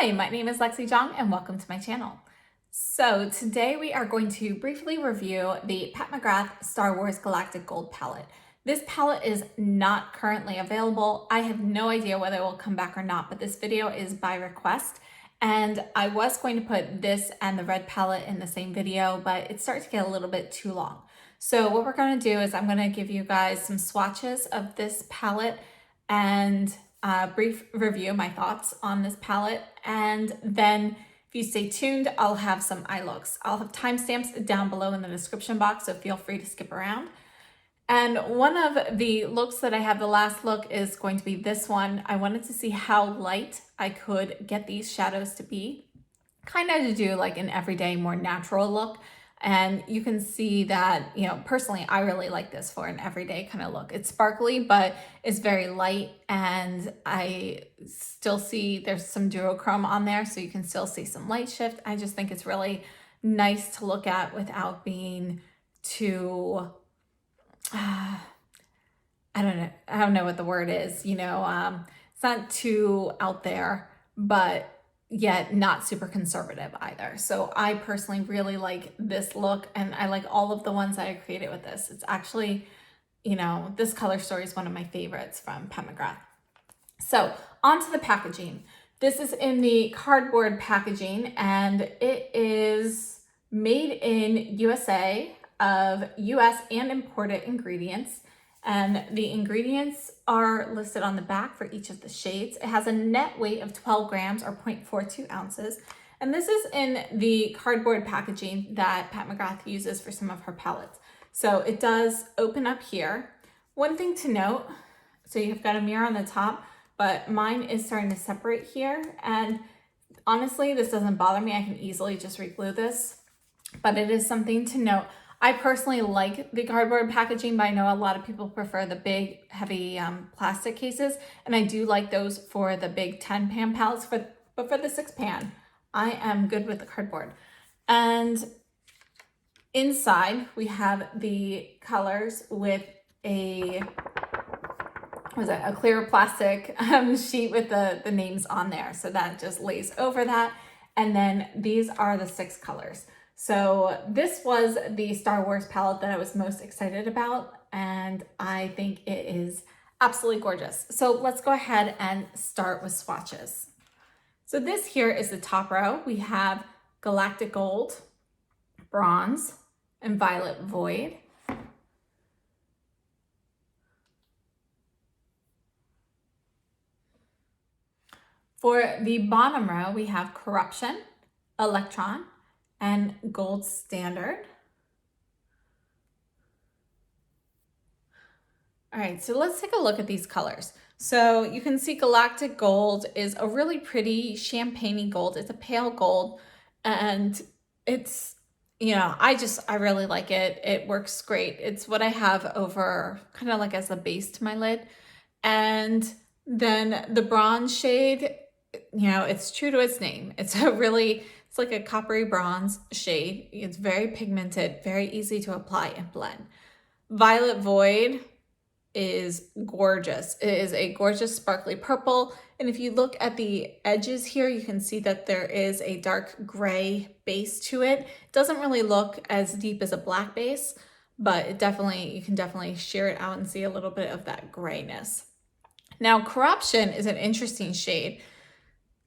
Hi, my name is Lexi Zhang and welcome to my channel. So today we are going to briefly review the Pat McGrath Star Wars Galactic Gold palette. This palette is not currently available. I have no idea whether it will come back or not, but this video is by request. And I was going to put this and the red palette in the same video, but it started to get a little bit too long. So what we're going to do is I'm going to give you guys some swatches of this palette and brief review my thoughts on this palette, and then if you stay tuned, I'll have some eye looks. I'll have timestamps down below in the description box, so feel free to skip around. And one of the looks that I have, the last look, is going to be this one. I wanted to see how light I could get these shadows to be, kind of to do like an everyday, more natural look. And you can see that, personally, I really like this for an everyday kind of look. It's sparkly, but it's very light, and I still see there's some duochrome on there, so you can still see some light shift. I just think it's really nice to look at without being too, I don't know what the word is, it's not too out there, but yet not super conservative either. So I personally really like this look, and I like all of the ones that I created with this. It's actually, this color story is one of my favorites from Pat McGrath. So onto the packaging. This is in the cardboard packaging, and it is made in USA of US and imported ingredients. And the ingredients are listed on the back for each of the shades. It has a net weight of 12 grams or 0.42 ounces. And this is in the cardboard packaging that Pat McGrath uses for some of her palettes. So it does open up here. One thing to note, so you've got a mirror on the top, but mine is starting to separate here. And honestly, this doesn't bother me. I can easily just re-glue this, but it is something to note. I personally like the cardboard packaging, but I know a lot of people prefer the big, heavy plastic cases, and I do like those for the big 10-pan palettes, but for the 6-pan, I am good with the cardboard. And inside, we have the colors with a clear plastic sheet with the names on there, so that just lays over that. And then these are the 6 colors. So this was the Star Wars palette that I was most excited about, and I think it is absolutely gorgeous. So let's go ahead and start with swatches. So this here is the top row. We have Galactic Gold, Bronze, and Violet Void. For the bottom row, we have Corruption, Electron, and Gold Standard. All right, so let's take a look at these colors. So you can see Galactic Gold is a really pretty champagne-y gold. It's a pale gold, and it's, I really like it. It works great. It's what I have over kind of like as a base to my lid. And then the bronze shade, it's true to its name. It's like a coppery bronze shade. It's very pigmented, very easy to apply and blend. Violet Void is gorgeous. It is a gorgeous sparkly purple. And if you look at the edges here, you can see that there is a dark gray base to it. It doesn't really look as deep as a black base, but you can definitely shear it out and see a little bit of that grayness. Now, Corruption is an interesting shade.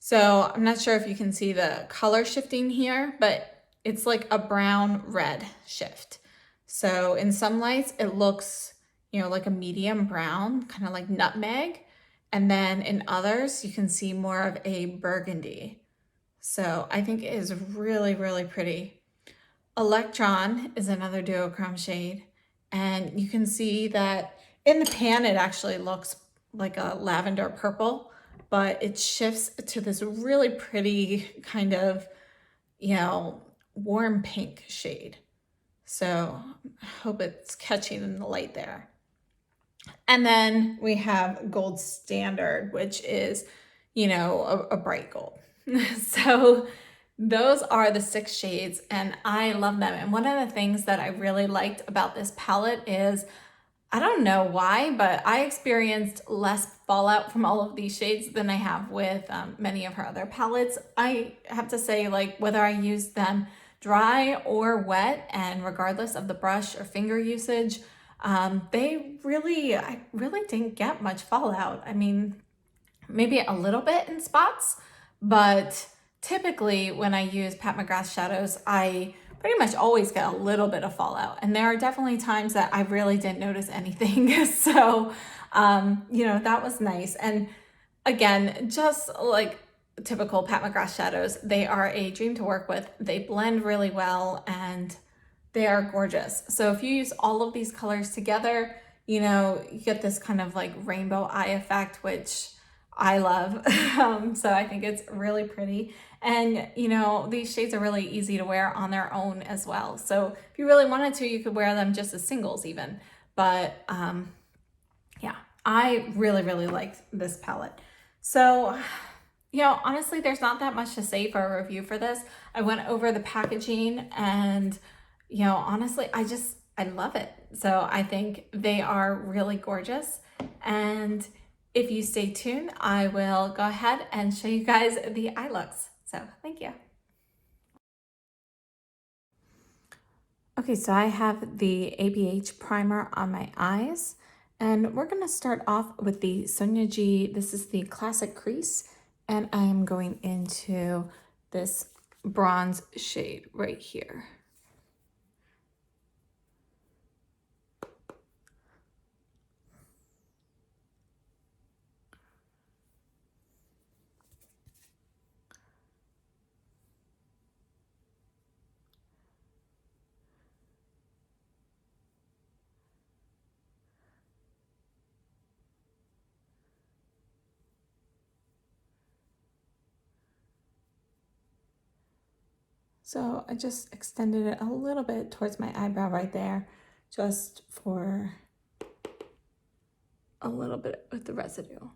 So I'm not sure if you can see the color shifting here, but it's like a brown red shift. So in some lights, it looks, like a medium brown, kind of like nutmeg. And then in others, you can see more of a burgundy. So I think it is really, really pretty. Electron is another duochrome shade. And you can see that in the pan, it actually looks like a lavender purple, but it shifts to this really pretty kind of, warm pink shade. So I hope it's catching in the light there. And then we have Gold Standard, which is, a bright gold. So those are the 6 shades, and I love them. And one of the things that I really liked about this palette is, I don't know why, but I experienced less fallout from all of these shades than I have with many of her other palettes. I have to say, like, whether I use them dry or wet, and regardless of the brush or finger usage, I really didn't get much fallout. I mean, maybe a little bit in spots, but typically when I use Pat McGrath shadows, I pretty much always get a little bit of fallout. And there are definitely times that I really didn't notice anything. So, you know, that was nice. And again, just like typical Pat McGrath shadows, they are a dream to work with. They blend really well and they are gorgeous. So if you use all of these colors together, you know, you get this kind of like rainbow eye effect, which I love. So I think it's really pretty. And, you know, these shades are really easy to wear on their own as well. So if you really wanted to, you could wear them just as singles even. But yeah, I really liked this palette. So, you know, honestly, there's not that much to say for a review for this. I went over the packaging and, you know, honestly, I love it. So I think they are really gorgeous. And if you stay tuned, I will go ahead and show you guys the eye looks. So thank you. Okay, so I have the ABH primer on my eyes, and we're gonna start off with the Sonia G. This is the Classic Crease, and I am going into this bronze shade right here. So I just extended it a little bit towards my eyebrow right there, just for a little bit with the residue.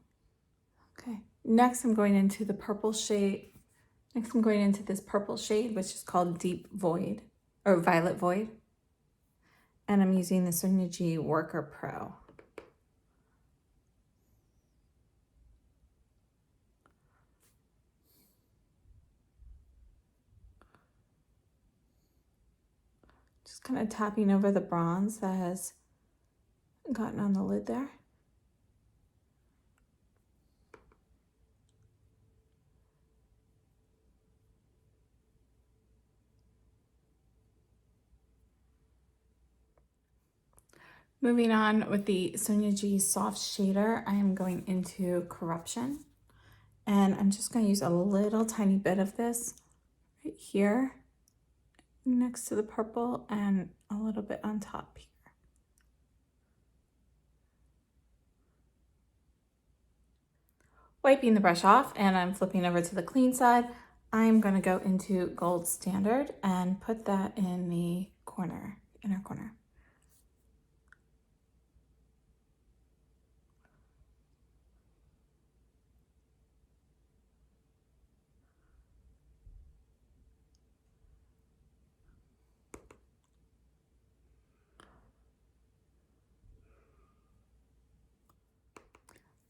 Okay, next I'm going into the purple shade. Next I'm going into this purple shade, which is called Deep Void, or Violet Void. And I'm using the Sonia G Worker Pro. Just kind of tapping over the bronze that has gotten on the lid there. Moving on with the Sonia G Soft Shader, I am going into Corruption. And I'm just going to use a little tiny bit of this right here next to the purple and a little bit on top here. Wiping the brush off, and I'm flipping over to the clean side. I'm going to go into Gold Standard and put that in the corner, inner corner.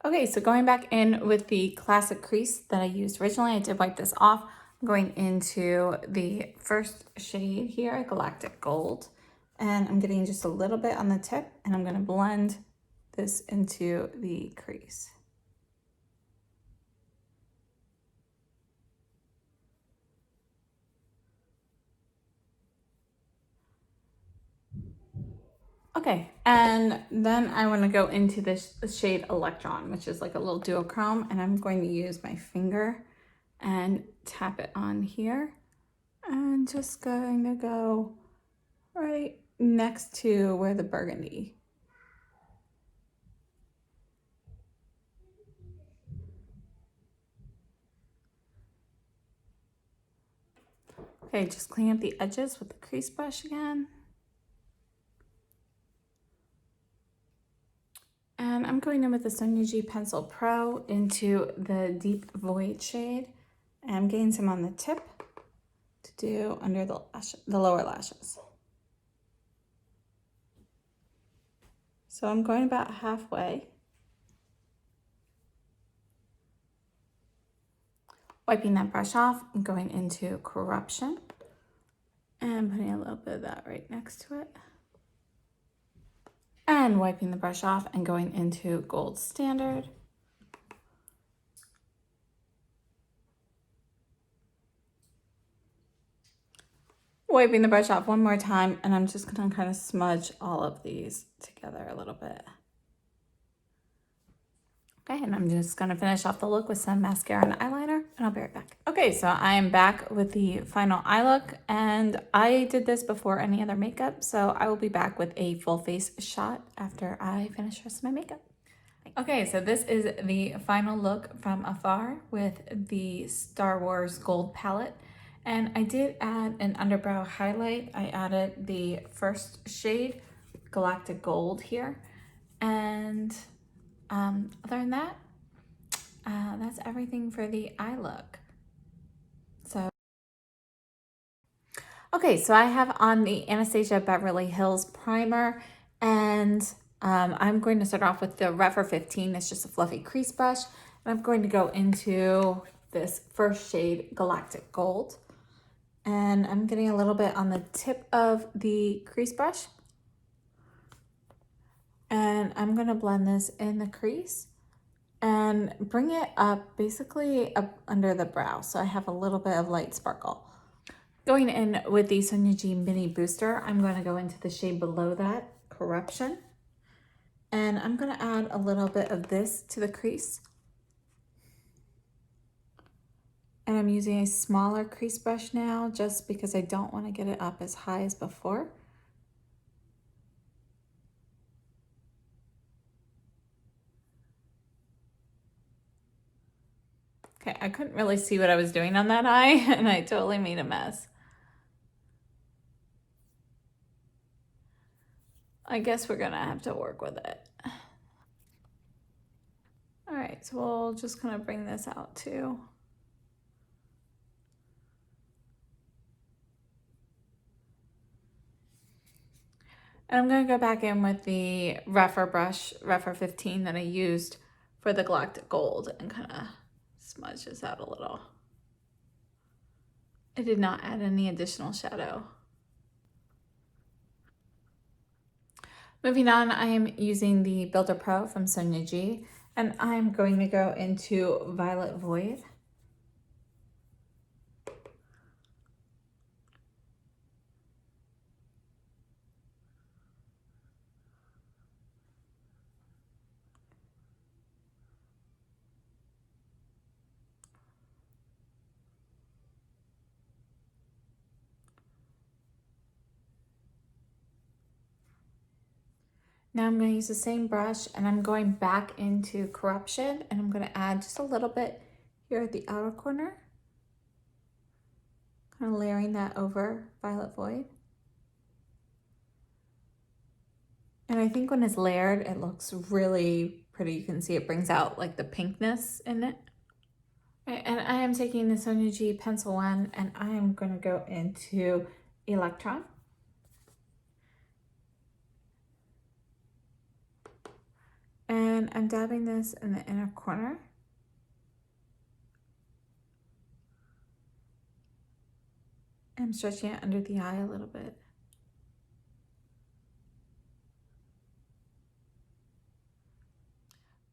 Okay, so going back in with the Classic Crease that I used originally, I did wipe this off. I'm going into the first shade here, Galactic Gold, and I'm getting just a little bit on the tip, and I'm going to blend this into the crease. Okay, and then I want to go into this shade Electron, which is like a little duochrome, and I'm going to use my finger and tap it on here, and just going to go right next to where the burgundy. Okay, just clean up the edges with the crease brush again. And I'm going in with the Sonia G Pencil Pro into the Deep Void shade. And I'm getting some on the tip to do under the lower lashes. So I'm going about halfway. Wiping that brush off and going into corruption and putting a little bit of that right next to it. And wiping the brush off and going into gold standard. Wiping the brush off one more time, and I'm just gonna kind of smudge all of these together a little bit. Okay, and I'm just gonna finish off the look with some mascara and eyeliner, and I'll be right back. Okay, so I am back with the final eye look, and I did this before any other makeup, so I will be back with a full face shot after I finish the rest of my makeup. Okay, so this is the final look from afar with the Star Wars Gold palette. And I did add an underbrow highlight. I added the first shade, Galactic Gold here. And other than that, that's everything for the eye look. So, okay, so I have on the Anastasia of Beverly Hills primer, and I'm going to start off with the Refer 15. It's just a fluffy crease brush. And I'm going to go into this first shade, Galactic Gold. And I'm getting a little bit on the tip of the crease brush. And I'm going to blend this in the crease and bring it up, basically up under the brow. So I have a little bit of light sparkle. Going in with the Sonia G Mini Booster, I'm going to go into the shade below that, Corruption. And I'm going to add a little bit of this to the crease. And I'm using a smaller crease brush now just because I don't want to get it up as high as before. Okay, I couldn't really see what I was doing on that eye, and I totally made a mess. I guess we're gonna have to work with it. All right, so we'll just kind of bring this out too. And I'm gonna go back in with the Refer brush, Refer 15 that I used for the Galactic Gold and kind of smudge this out a little. I did not add any additional shadow. Moving on, I am using the Builder Pro from Sonia G, and I'm going to go into Violet Void. Now I'm going to use the same brush and I'm going back into Corruption, and I'm going to add just a little bit here at the outer corner. Kind of layering that over Violet Void. And I think when it's layered, it looks really pretty. You can see it brings out like the pinkness in it. Right, and I am taking the Sonia G pencil one, and I am going to go into Electron. And I'm dabbing this in the inner corner. I'm stretching it under the eye a little bit.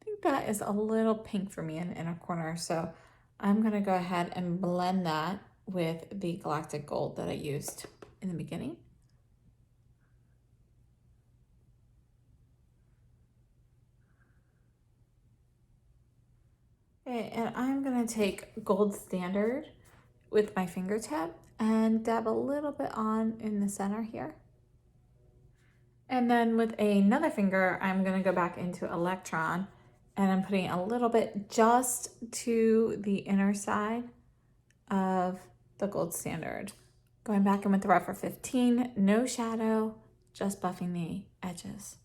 I think that is a little pink for me in the inner corner, so I'm going to go ahead and blend that with the Galactic Gold that I used in the beginning. Okay, and I'm going to take Gold Standard with my fingertip and dab a little bit on in the center here. And then with another finger, I'm going to go back into Electron, and I'm putting a little bit just to the inner side of the Gold Standard. Going back in with the Refer 15, no shadow, just buffing the edges.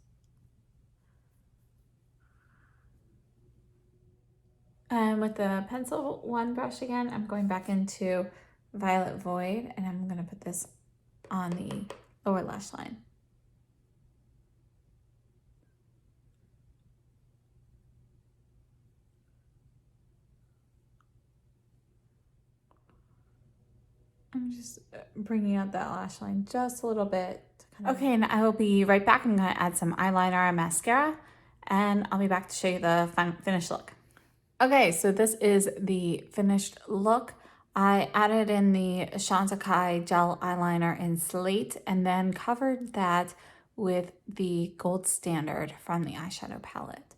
And with the pencil one brush again, I'm going back into Violet Void, and I'm going to put this on the lower lash line. I'm just bringing out that lash line just a little bit. Okay, and I will be right back. I'm going to add some eyeliner and mascara, and I'll be back to show you the finished look. Okay, so this is the finished look. I added in the Chantecaille gel eyeliner in Slate and then covered that with the Gold Standard from the eyeshadow palette.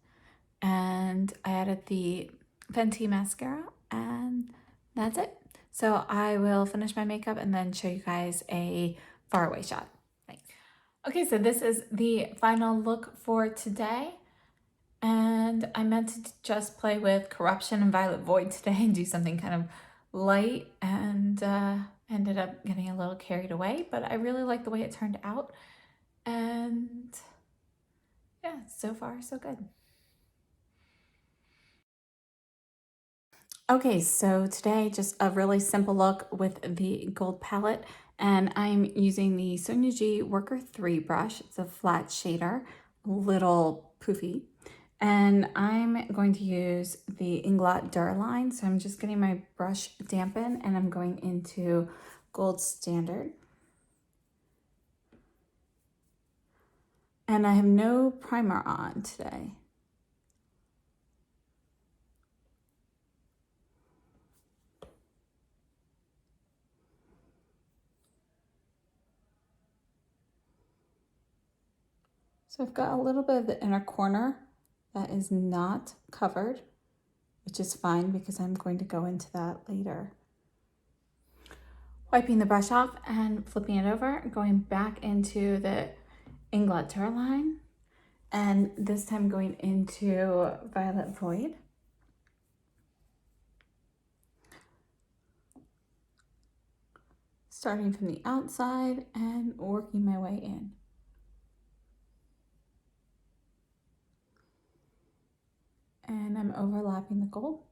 And I added the Fenty mascara, and that's it. So I will finish my makeup and then show you guys a faraway shot. Thanks. Okay, so this is the final look for today. And I meant to just play with Corruption and Violet Void today and do something kind of light, and ended up getting a little carried away, but I really like the way it turned out. And yeah, so far so good. Okay, so today just a really simple look with the gold palette, and I'm using the Sonia G Worker 3 brush. It's a flat shader, a little poofy. And I'm going to use the Inglot Duraline. So I'm just getting my brush dampened and I'm going into Gold Standard. And I have no primer on today. So I've got a little bit of the inner corner that is not covered, which is fine because I'm going to go into that later. Wiping the brush off and flipping it over, going back into the Inglot Duraline, and this time going into Violet Void. Starting from the outside and working my way in. And I'm overlapping the gold.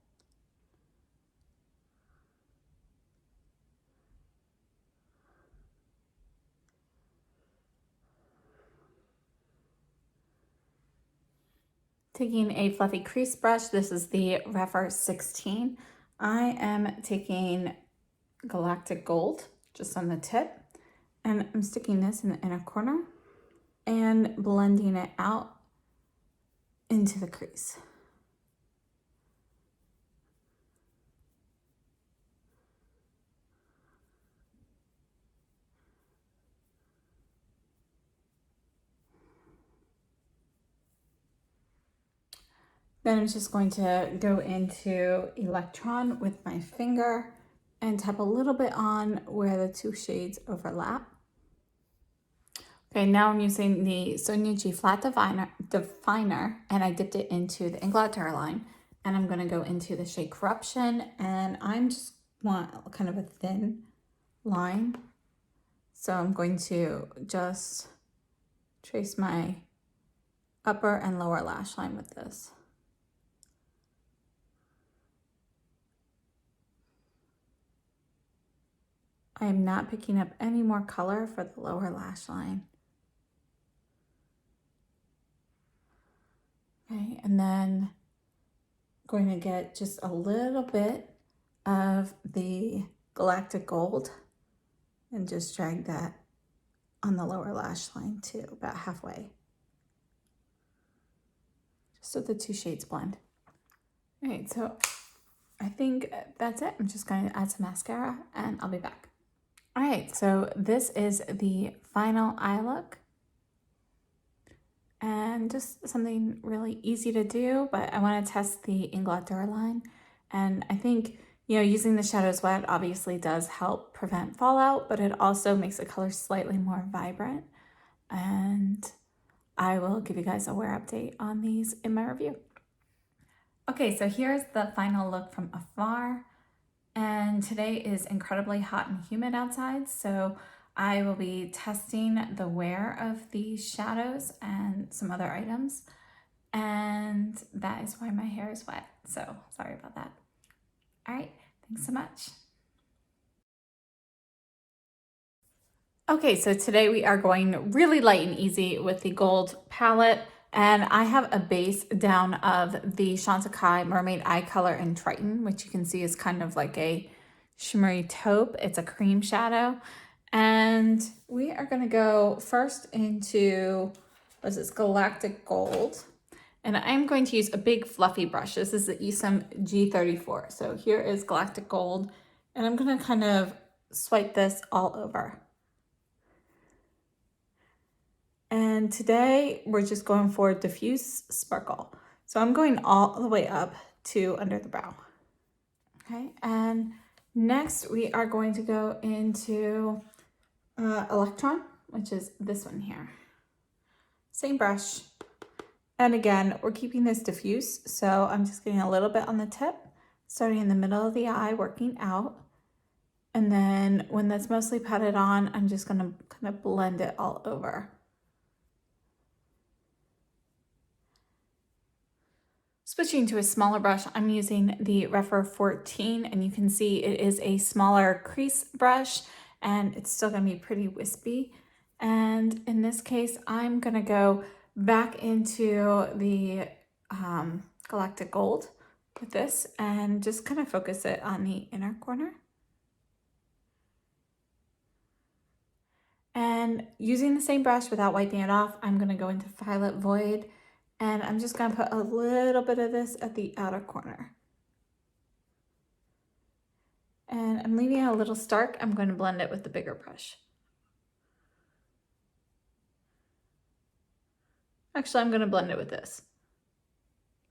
Taking a fluffy crease brush, this is the Refer 16. I am taking Galactic Gold just on the tip, and I'm sticking this in the inner corner and blending it out into the crease. Then I'm just going to go into Electron with my finger and tap a little bit on where the two shades overlap. Okay, now I'm using the Sonia G Flat Definer, and I dipped it into the Inglot Duraline, and I'm going to go into the shade Corruption, and I'm just want kind of a thin line. So I'm going to just trace my upper and lower lash line with this. I am not picking up any more color for the lower lash line. Okay, and then going to get just a little bit of the Galactic Gold and just drag that on the lower lash line too, about halfway. Just so the two shades blend. All right, so I think that's it. I'm just going to add some mascara and I'll be back. All right, so this is the final eye look. And just something really easy to do, but I want to test the Inglot Duraline. And I think, using the shadows wet obviously does help prevent fallout, but it also makes the color slightly more vibrant. And I will give you guys a wear update on these in my review. Okay, so here's the final look from afar. And today is incredibly hot and humid outside, so I will be testing the wear of these shadows and some other items. And that is why my hair is wet, so sorry about that. All right, thanks so much. Okay, so today we are going really light and easy with the gold palette. And I have a base down of the Chantecaille Mermaid Eye Color in Triton, which you can see is kind of like a shimmery taupe. It's a cream shadow. And we are going to go first into, what is this, Galactic Gold. And I'm going to use a big fluffy brush. This is the Esam G34. So here is Galactic Gold. And I'm going to kind of swipe this all over. And today we're just going for diffuse sparkle. So I'm going all the way up to under the brow. Okay, and next we are going to go into Electron, which is this one here. Same brush. And again, we're keeping this diffuse, so I'm just getting a little bit on the tip, starting in the middle of the eye, working out. And then when that's mostly patted on, I'm just gonna kind of blend it all over. Switching to a smaller brush, I'm using the Refer 14, and you can see it is a smaller crease brush, and it's still gonna be pretty wispy. And in this case, I'm gonna go back into the Galactic Gold with this and just kind of focus it on the inner corner. And using the same brush without wiping it off, I'm gonna go into Violet Void, and I'm just gonna put a little bit of this at the outer corner. And I'm leaving it a little stark. I'm going to blend it with the bigger brush. Actually, I'm going to blend it with this.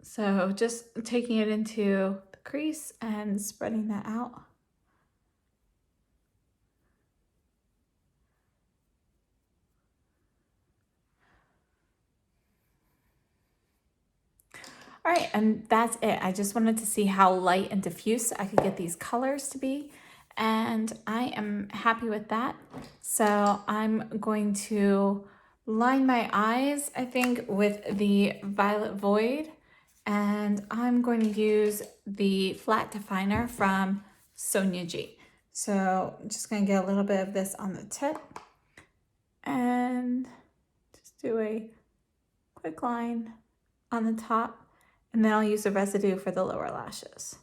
So just taking it into the crease and spreading that out. All right, and that's it. I just wanted to see how light and diffuse I could get these colors to be, and I am happy with that. So I'm going to line my eyes, I think, with the Violet Void, and I'm going to use the flat definer from Sonia G. So I'm just going to get a little bit of this on the tip and just do a quick line on the top. And then I'll use the residue for the lower lashes.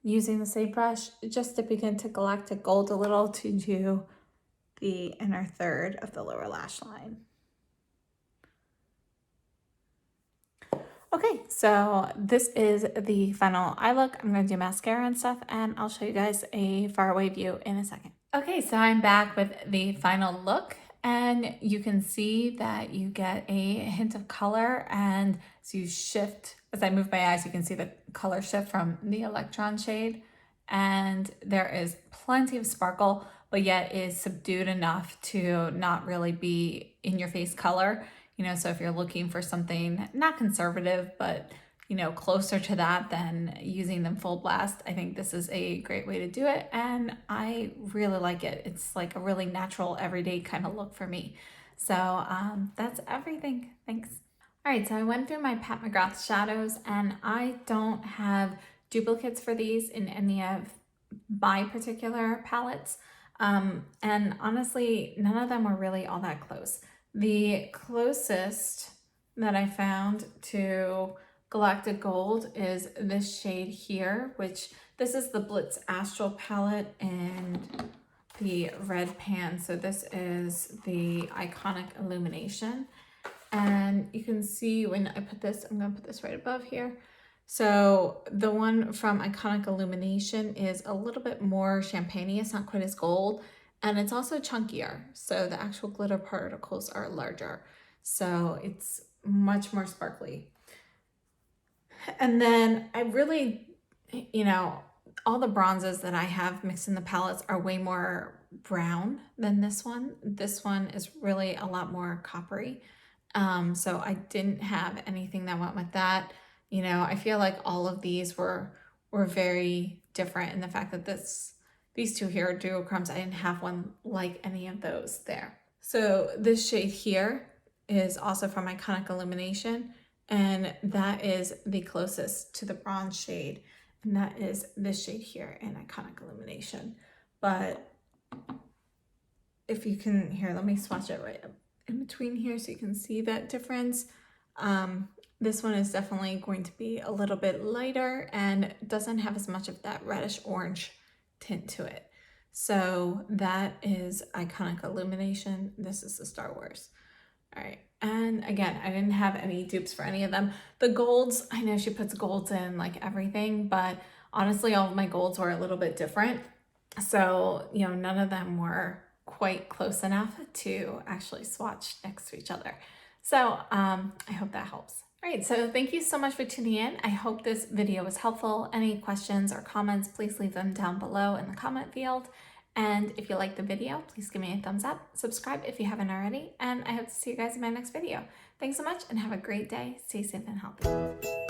Using the same brush, just dipping into Galactic Gold a little to do the inner third of the lower lash line. Okay, so this is the final eye look. I'm going to do mascara and stuff, and I'll show you guys a faraway view in a second. Okay, so I'm back with the final look, and you can see that you get a hint of color, and as you shift, as I move my eyes, you can see the color shift from the Electron shade, and there is plenty of sparkle, but yet is subdued enough to not really be in your face color. You know, so if you're looking for something not conservative, but, you know, closer to that than using them full blast, I think this is a great way to do it. And I really like it. It's like a really natural, everyday kind of look for me. So that's everything. Thanks. All right, so I went through my Pat McGrath shadows, and I don't have duplicates for these in any of my particular palettes. And honestly, none of them were really all that close. The closest that I found to Galactic Gold is this shade here, which this is the Blitz Astral palette in the red pan. So this is the Iconic Illumination. And you can see when I put this, I'm gonna put this right above here. So the one from Iconic Illumination is a little bit more champagne-y. It's not quite as gold. And it's also chunkier, so the actual glitter particles are larger. So it's much more sparkly. And then I really, you know, all the bronzes that I have mixed in the palettes are way more brown than this one. This one is really a lot more coppery. So I didn't have anything that went with that. You know, I feel like all of these were very different in the fact that these two here are duochromes. I didn't have one like any of those there. So this shade here is also from Iconic Illumination, and that is the closest to the bronze shade, and that is this shade here in Iconic Illumination. but if you can, here, let me swatch it right up in between here so you can see that difference. This one is definitely going to be a little bit lighter and doesn't have as much of that reddish orange tint to it. So that is Iconic Illumination. This is the Star Wars. All right, and again, I didn't have any dupes for any of them. The golds, I know she puts golds in like everything, but honestly, all of my golds were a little bit different. So, you know, none of them were quite close enough to actually swatch next to each other. So I hope that helps. All right, so thank you so much for tuning in. I hope this video was helpful. Any questions or comments, please leave them down below in the comment field. And if you like the video, please give me a thumbs up, subscribe if you haven't already, and I hope to see you guys in my next video. Thanks so much and have a great day. Stay safe and healthy.